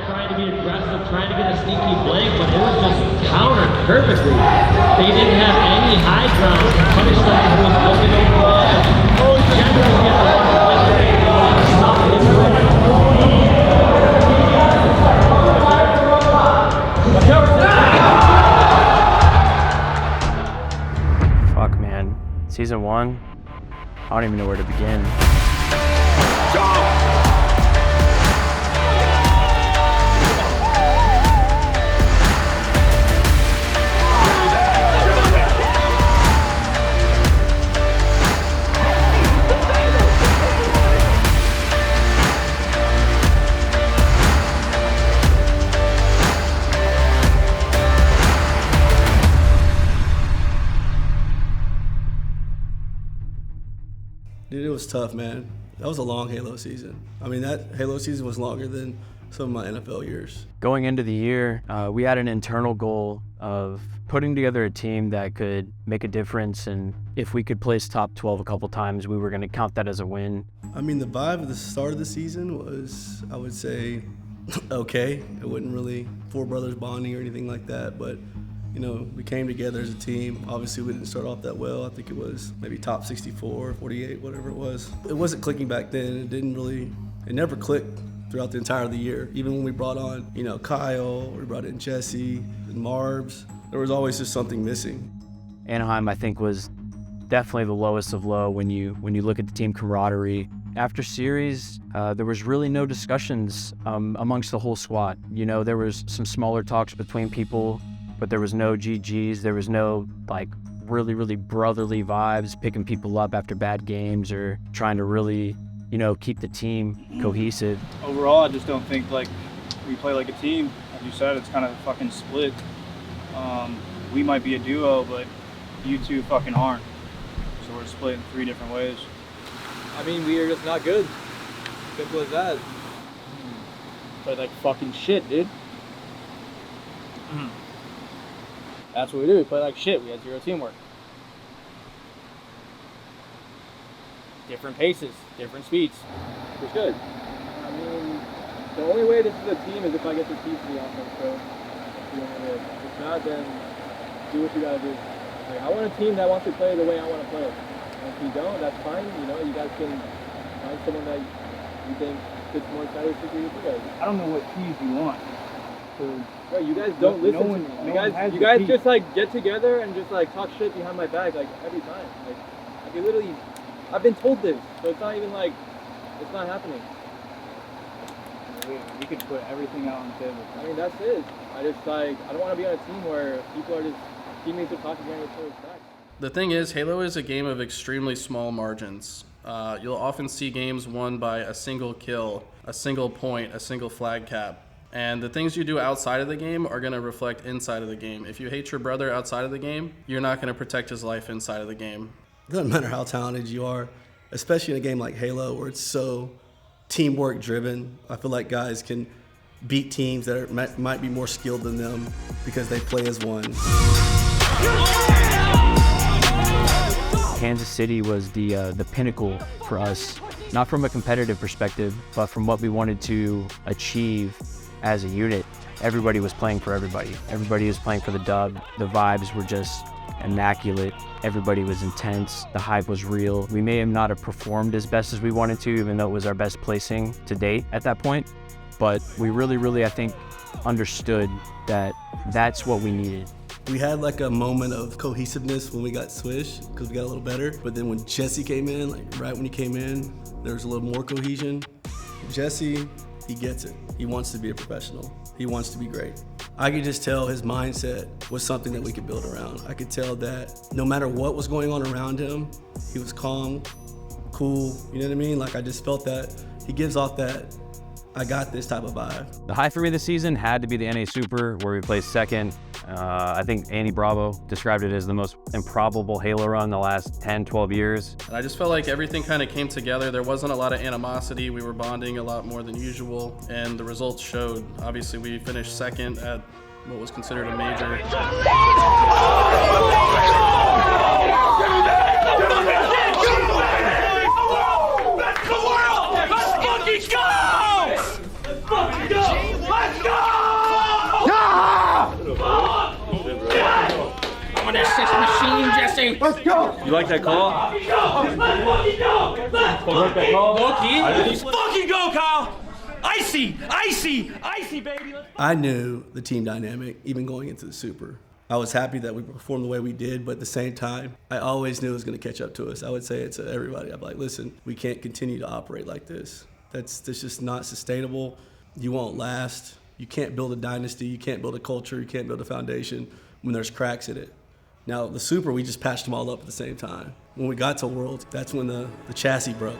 Trying to be aggressive, trying to get a sneaky blank, but it was just countered perfectly. They didn't have any high ground to punish someone who was looking over the edge. Generally get a lot of stop his Fuck, man. Season 1, I don't even know where to begin. Dude, it was tough, man. That was a long Halo season. I mean, that Halo season was longer than some of my NFL years. Going into the year, we had an internal goal of putting together a team that could make a difference, and if we could place top 12 a couple times, we were going to count that as a win. I mean, the vibe at the start of the season was, I would say, okay. It wasn't really four brothers bonding or anything like that, but you know, we came together as a team. Obviously, we didn't start off that well. I think it was maybe top 64, 48, whatever it was. It wasn't clicking back then. It never clicked throughout the entire of the year. Even when we brought on, you know, Kyle, we brought in Jesse and Marbs, there was always just something missing. Anaheim, I think, was definitely the lowest of low when you look at the team camaraderie. After series, there was really no discussions amongst the whole squad. You know, there was some smaller talks between people, but there was no GGs. There was no like really, really brotherly vibes, picking people up after bad games or trying to really, you know, keep the team cohesive. Overall, I just don't think like we play like a team. Like you said, it's kind of fucking split. We might be a duo, but you two fucking aren't. So we're split in 3 different ways. I mean, we are just not good. Simple as that. Play like fucking shit, dude. That's what we do. We play like shit. We had 0 teamwork. Different paces, different speeds. It's good. I mean, the only way this is a team is if I get the piece of the offense, so you know, if not, then do what you gotta do. Like, I want a team that wants to play the way I want to play. And if you don't, that's fine. You know, you guys can find someone that you think fits more stylistically with you guys. I don't know what keys you want. Bro, you guys don't listen to me. You guys just like get together and just like talk shit behind my back like every time. Like I've been told this, so it's not even like it's not happening. We could put everything out on the table. I mean, that's it. I don't want to be on a team where people are just teammates are talking behind each other's backs. The thing is, Halo is a game of extremely small margins. You'll often see games won by a single kill, a single point, a single flag cap. And the things you do outside of the game are going to reflect inside of the game. If you hate your brother outside of the game, you're not going to protect his life inside of the game. It doesn't matter how talented you are, especially in a game like Halo where it's so teamwork driven. I feel like guys can beat teams that might be more skilled than them because they play as one. Kansas City was the pinnacle for us, not from a competitive perspective, but from what we wanted to achieve as a unit. Everybody was playing for everybody. Everybody was playing for the dub. The vibes were just immaculate. Everybody was intense. The hype was real. We may not have performed as best as we wanted to, even though it was our best placing to date at that point. But we really, I think, understood that that's what we needed. We had like a moment of cohesiveness when we got Swish because we got a little better. But then when Jesse came in, like right when he came in, there was a little more cohesion. Jesse, he gets it. He wants to be a professional. He wants to be great. I could just tell his mindset was something that we could build around. I could tell that no matter what was going on around him, he was calm, cool, you know what I mean? Like I just felt that he gives off that I got this type of vibe. The high for me this season had to be the NA Super, where we placed second. I think Andy Bravo described it as the most improbable Halo run in the last 10, 12 years. And I just felt like everything kind of came together. There wasn't a lot of animosity. We were bonding a lot more than usual, and the results showed. Obviously, we finished second at what was considered a major. Let's fucking go! Let's fucking go! say. Let's go. You like that call? Let's go. Let's fucking go. Let's fucking go. Let's fucking go, Kyle. Icy, baby. I knew the team dynamic even going into the Super. I was happy that we performed the way we did, but at the same time, I always knew it was going to catch up to us. I would say it to everybody. I'd be like, listen, we can't continue to operate like this. That's just not sustainable. You won't last. You can't build a dynasty. You can't build a culture. You can't build a foundation when there's cracks in it. Now, the Super, we just patched them all up at the same time. When we got to Worlds, that's when the chassis broke.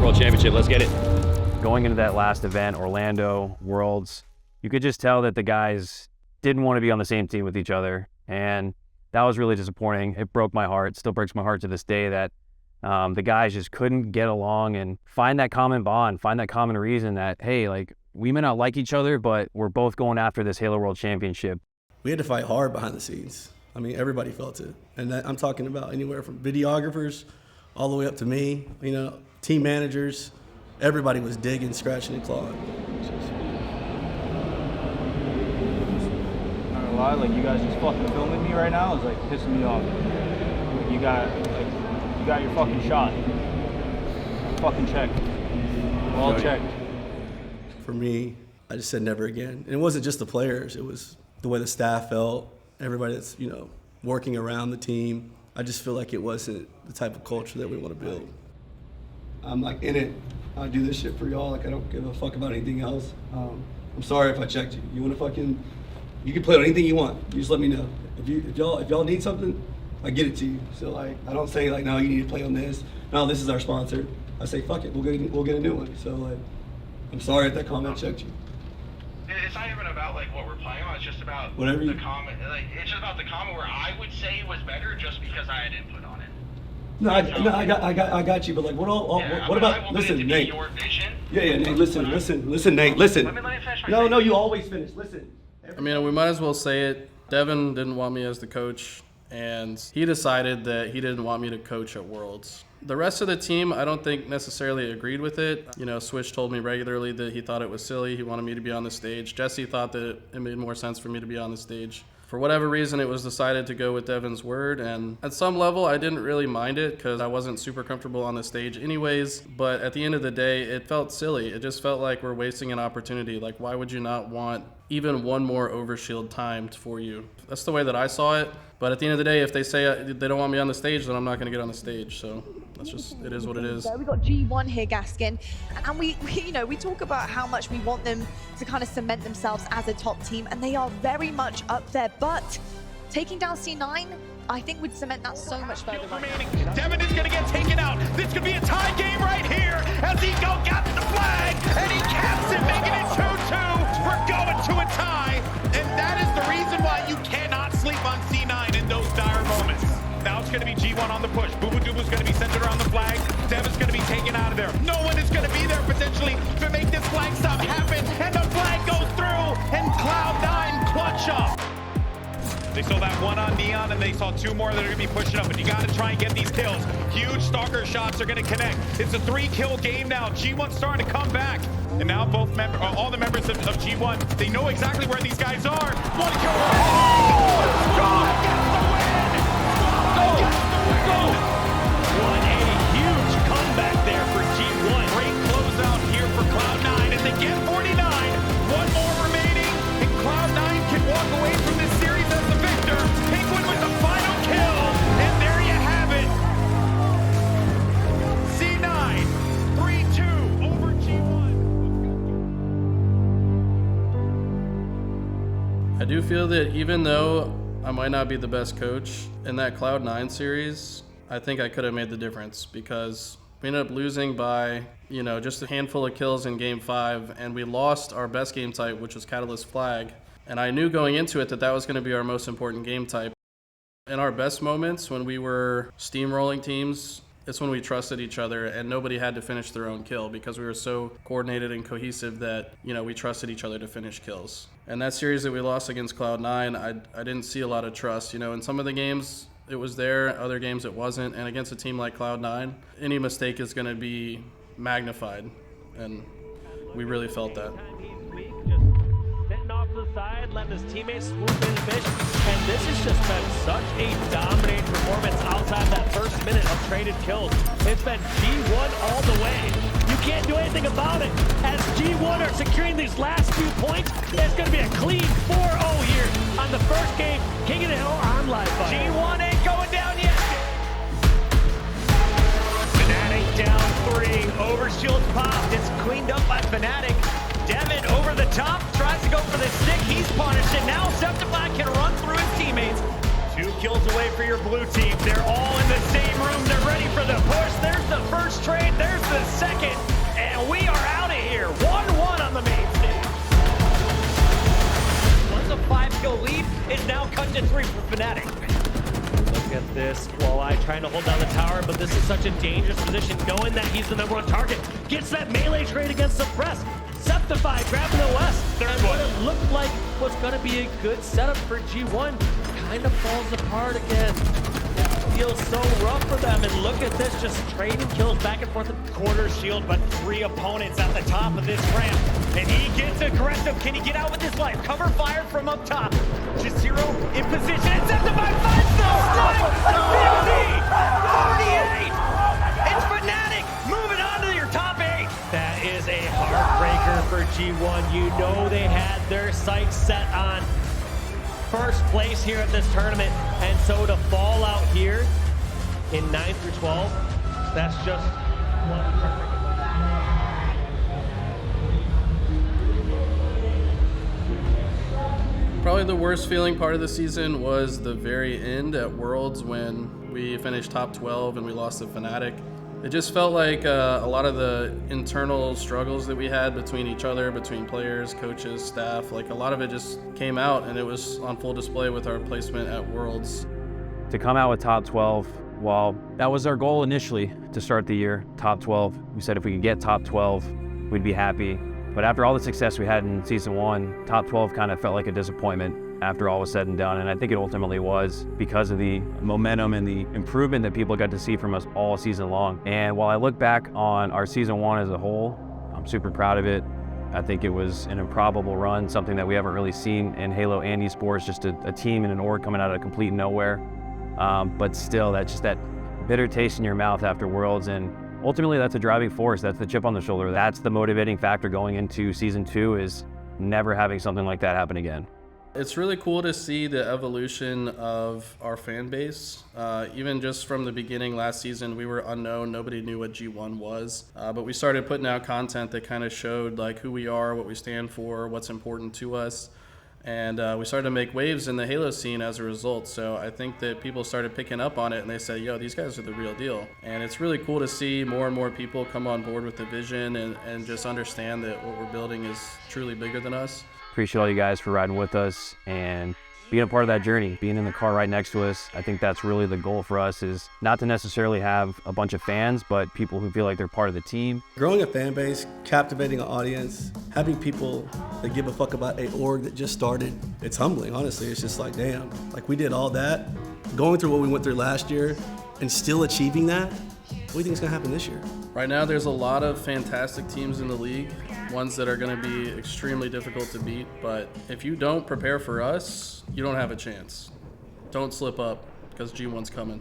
World Championship, let's get it. Going into that last event, Orlando, Worlds, you could just tell that the guys didn't want to be on the same team with each other. And that was really disappointing. It broke my heart, still breaks my heart to this day that the guys just couldn't get along and find that common bond, find that common reason that, hey, like, we may not like each other, but we're both going after this Halo World Championship. We had to fight hard behind the scenes. I mean, everybody felt it. And I'm talking about anywhere from videographers all the way up to me, you know, team managers. Everybody was digging, scratching, and clawing. Not gonna lie, like, you guys just fucking filming me right now is like pissing me off. You got your fucking shot. Fucking checked. All checked. For me, I just said never again. And it wasn't just the players, it was the way the staff felt, everybody that's, you know, working around the team. I just feel like it wasn't the type of culture that we want to build. I'm like in it. I do this shit for y'all. Like, I don't give a fuck about anything else. I'm sorry if I checked you. You want to you can play on anything you want. You just let me know. If y'all need something, I get it to you. So like, I don't say like, no, you need to play on this. No, this is our sponsor. I say, fuck it, we'll get a new one. So like, I'm sorry if that comment checked you. It's not even about like what we're playing on. It's just about Whatever the comment. Like, it's just about the comment where I would say it was better just because I had input on it. No, I got you. But like, what about? Listen, Nate. Your vision. Yeah, Nate. Listen, Nate. Listen. Let me finish my No, statement. you always finish. Listen. I mean, we might as well say it. Devin didn't want me as the coach, and he decided that he didn't want me to coach at Worlds. The rest of the team, I don't think necessarily agreed with it. You know, Swish told me regularly that he thought it was silly. He wanted me to be on the stage. Jesse thought that it made more sense for me to be on the stage. For whatever reason, it was decided to go with Devin's word, and at some level, I didn't really mind it because I wasn't super comfortable on the stage anyways, but at the end of the day, it felt silly. It just felt like we're wasting an opportunity. Like, why would you not want even one more overshield timed for you? That's the way that I saw it, but at the end of the day, if they say they don't want me on the stage, then I'm not going to get on the stage, so that's just, it is what it is. We've got G1 here, Gaskin, and we talk about how much we want them to kind of cement themselves as a top team, and they are very much up there, but taking down C9, I think would cement that so much further. Devin is going to get taken out. This could be a tie game right here as he gets the flag and he caps it, making it 2-2. We're going to a tie, and that is the reason why you cannot sleep on C9 in those dire moments. Now it's going to be G1 on the push. Bubu Dubu is going to be centered around the flag. Devin's going to be taken out of there. No one is going to be there potentially to make this flag stop happen, and the flag goes through, and Cloud9 clutch up. They saw that one on Neon, and they saw two more that are going to be pushing up, but you got to try and get these kills. Huge stalker shots are going to connect. It's a 3-kill game now. G1 starting to come back. And now all the members of G1, they know exactly where these guys are. 1 kill. Oh! God gets the win! Go! What a huge comeback there for G1. Great closeout here for Cloud9 as they get 49. One more remaining, and Cloud9 can walk away from this series as the victor. Penguin with the final kill, and there you have it. C9, 3-2 over G1. I do feel that even though I might not be the best coach in that Cloud9 series, I think I could have made the difference because we ended up losing by, just a handful of kills in game 5, and we lost our best game type, which was Catalyst Flag. And I knew going into it that that was going to be our most important game type. In our best moments, when we were steamrolling teams, it's when we trusted each other and nobody had to finish their own kill because we were so coordinated and cohesive that, we trusted each other to finish kills. And that series that we lost against Cloud9, I didn't see a lot of trust. In some of the games it was there, other games it wasn't. And against a team like Cloud9, any mistake is going to be magnified, and we really felt that. Sitting off to the side, letting his teammates swoop in and finish. And this has just been such a dominating performance outside that first minute of traded kills. It's been G1 all the way. You can't do anything about it. As G1 are securing these last few points, it's going to be a clean 4-0 here on the first game. King of the Hill on live fire. G1 ain't going down yet. Fnatic down 3. Overshield's popped. It's cleaned up by Fnatic. Devin over the top, tries to go for the stick. He's punished, and now Septify can run through his teammates. 2 kills away for your blue team. They're all in the same room. They're ready for the push. There's the first trade. There's the second. And we are out of here. 1-1 on the main stage. Once a 5-kill lead, it's now cut to 3 for Fnatic. Look at this. Squallaye trying to hold down the tower, but this is such a dangerous position, knowing that he's the #1 target. Gets that melee trade against Suppress. Septify grabbing the West. And what it looked like was going to be a good setup for G1 kind of falls apart again. It feels so rough for them. And look at this, just trading kills back and forth. Quarter shield, but 3 opponents at the top of this ramp. And he gets aggressive. Can he get out with his life? Cover fire from up top. Just Zero in position. And Septify finds the snipe. 50! 48! It's Fnatic moving on to your top 8. That is a heartbreaker for G1. You know they had their sights set on first place here at this tournament. And so to fall out here in 9 through 12, that's just one perfect. Probably the worst feeling part of the season was the very end at Worlds when we finished top 12 and we lost to Fnatic. It just felt like a lot of the internal struggles that we had between each other, between players, coaches, staff, like a lot of it just came out, and it was on full display with our placement at Worlds. To come out with top 12, well, that was our goal initially to start the year, top 12. We said if we could get top 12, we'd be happy. But after all the success we had in season 1, top 12 kind of felt like a disappointment after all was said and done, and I think it ultimately was because of the momentum and the improvement that people got to see from us all season long. And while I look back on our season 1 as a whole, I'm super proud of it. I think it was an improbable run, something that we haven't really seen in Halo and esports, just a team and an org coming out of complete nowhere. But still, that's just that bitter taste in your mouth after Worlds, and ultimately that's a driving force, that's the chip on the shoulder. That's the motivating factor going into season 2, is never having something like that happen again. It's really cool to see the evolution of our fan base. Even just from the beginning last season, we were unknown. Nobody knew what G1 was. But we started putting out content that kind of showed like who we are, what we stand for, what's important to us. And we started to make waves in the Halo scene as a result. So I think that people started picking up on it and they said, yo, these guys are the real deal. And it's really cool to see more and more people come on board with the vision and just understand that what we're building is truly bigger than us. Appreciate all you guys for riding with us and being a part of that journey, being in the car right next to us. I think that's really the goal for us, is not to necessarily have a bunch of fans, but people who feel like they're part of the team. Growing a fan base, captivating an audience, having people that give a fuck about a org that just started, it's humbling, honestly. It's just like, damn, like we did all that, going through what we went through last year and still achieving that. What do you think is gonna happen this year? Right now, there's a lot of fantastic teams in the league, ones that are gonna be extremely difficult to beat, but if you don't prepare for us, you don't have a chance. Don't slip up, because G1's coming.